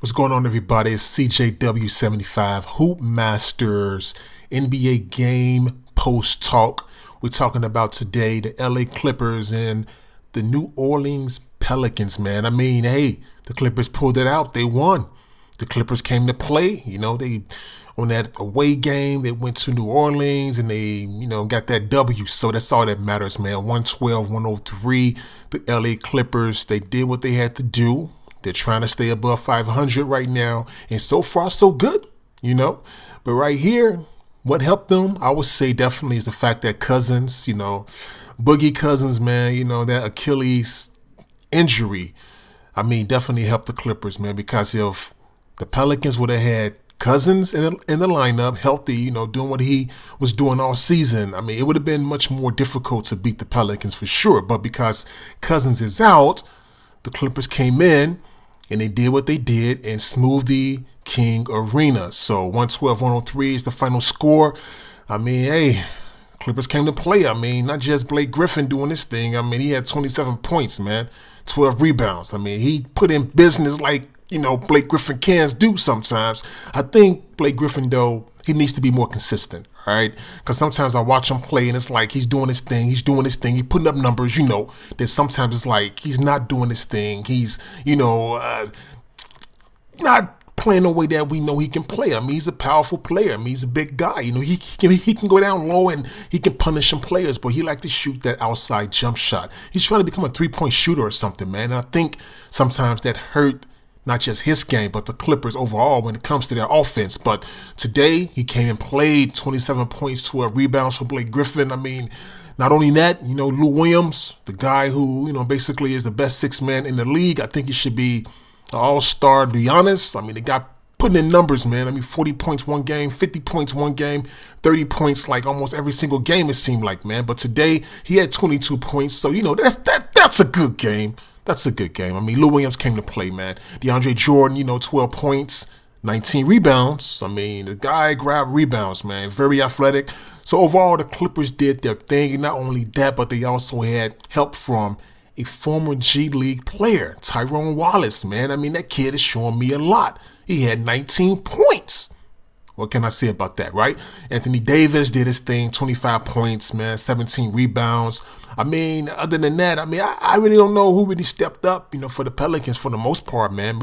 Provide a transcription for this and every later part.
What's going on, everybody? It's CJW75 Hoop Masters NBA game post talk. We're talking about today the LA Clippers and the New Orleans Pelicans, man. I mean, hey, the Clippers pulled it out. They won. The Clippers came to play. They on that away game, they went to New Orleans and they, got that W. So that's all that matters, man. 112-103. The LA Clippers, they did what they had to do. They're trying to stay above 500 right now. And so far, so good, But right here, what helped them, I would say definitely is the fact that Cousins, Boogie Cousins, man, that Achilles injury, definitely helped the Clippers, man, because if the Pelicans would have had Cousins in the lineup, healthy, doing what he was doing all season, it would have been much more difficult to beat the Pelicans for sure. But because Cousins is out, the Clippers came in and they did what they did in Smoothie King Arena. So 112-103 is the final score. Hey, Clippers came to play. Not just Blake Griffin doing this thing. He had 27 points, man, 12 rebounds. He put in business like, Blake Griffin can do sometimes. I think Blake Griffin, though, he needs to be more consistent, all right? Because sometimes I watch him play and it's like he's doing his thing, he's putting up numbers, Then sometimes it's like he's not doing his thing. He's, not playing the way that we know he can play. He's a powerful player. He's a big guy. He can go down low and he can punish some players, but he like to shoot that outside jump shot. He's trying to become a three-point shooter or something, man. And I think sometimes that hurt not just his game, but the Clippers overall when it comes to their offense. But today, he came and played 27 points, 12 rebounds for Blake Griffin. Not only that, Lou Williams, the guy who, basically is the best sixth man in the league. I think he should be an all-star, to be honest. The guy putting in numbers, man. 40 points one game, 50 points one game, 30 points like almost every single game it seemed like, man. But today, he had 22 points. So, that's a good game. That's a good game. Lou Williams came to play, man. DeAndre Jordan, 12 points, 19 rebounds. The guy grabbed rebounds, man. Very athletic. So overall, the Clippers did their thing. And not only that, but they also had help from a former G League player, Tyrone Wallace, man. That kid is showing me a lot. He had 19 points. What can I say about that, right? Anthony Davis did his thing, 25 points, man, 17 rebounds. Other than that, I really don't know who really stepped up, for the Pelicans for the most part, man.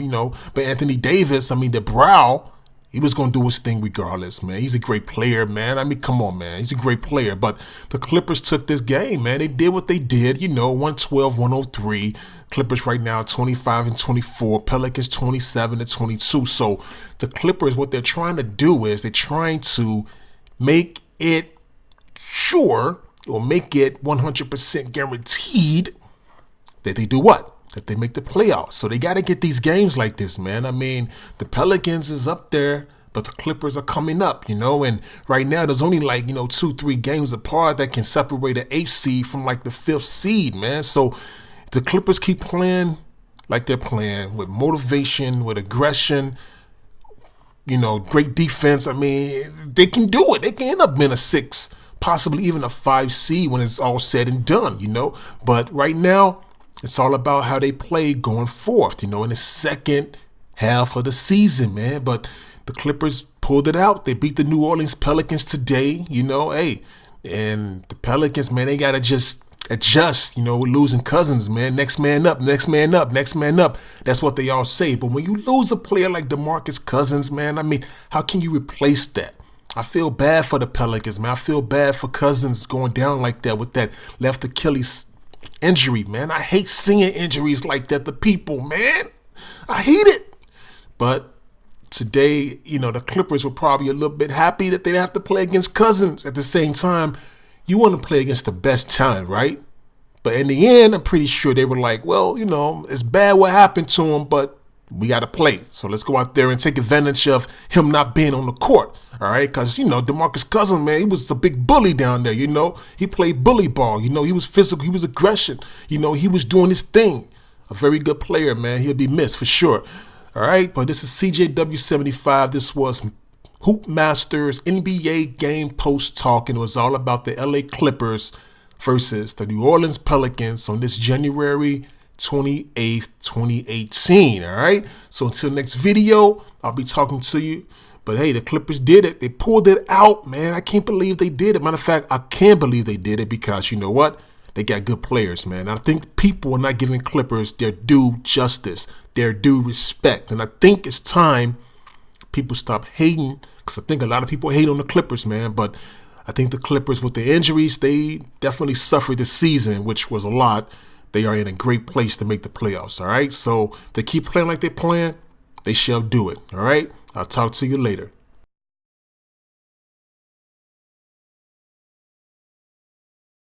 But Anthony Davis, the brow, he was going to do his thing regardless, man. He's a great player, man. Come on, man. He's a great player. But the Clippers took this game, man. They did what they did, 112-103. Clippers right now 25-24. Pelicans 27-22. So the Clippers, what they're trying to do is they're trying to make it sure or make it 100% guaranteed that they do what? That they make the playoffs. So they got to get these games like this, man. The Pelicans is up there, but the Clippers are coming up, and right now there's only 2-3 games apart that can separate an 8th seed from the 5th seed, man. So the Clippers keep playing like they're playing with motivation, with aggression, great defense. They can do it. They can end up being a 6, possibly even a 5 seed when it's all said and done, But right now, it's all about how they play going forth, in the second half of the season, man. But the Clippers pulled it out. They beat the New Orleans Pelicans today, and the Pelicans, man, they got to just adjust, with losing Cousins, man. Next man up, next man up, next man up. That's what they all say. But when you lose a player like DeMarcus Cousins, man, how can you replace that? I feel bad for the Pelicans, man. I feel bad for Cousins going down like that with that left Achilles injury, man. I hate seeing injuries like that to people, man. I hate it. But today, the Clippers were probably a little bit happy that they didn't have to play against Cousins. At the same time, you want to play against the best talent, right? But in the end, I'm pretty sure they were like, well, it's bad what happened to him, but we got to play. So let's go out there and take advantage of him not being on the court, all right? Because, DeMarcus Cousins, man, he was a big bully down there, He played bully ball, he was physical, he was aggression. He was doing his thing. A very good player, man. He'll be missed for sure. All right, but this is CJW75. This was Hoop Masters NBA game post talk, and it was all about the LA Clippers versus the New Orleans Pelicans on this January 28th, 2018. All right. So until next video, I'll be talking to you. But hey, the Clippers did it. They pulled it out, man. I can't believe they did it. Matter of fact, I can believe they did it because you know what? They got good players, man. I think people are not giving Clippers their due justice, their due respect. And I think it's time people stop hating, because I think a lot of people hate on the Clippers, man. But I think the Clippers, with the injuries, they definitely suffered this season, which was a lot. They are in a great place to make the playoffs, all right? So if they keep playing like they're playing, they shall do it, all right? I'll talk to you later.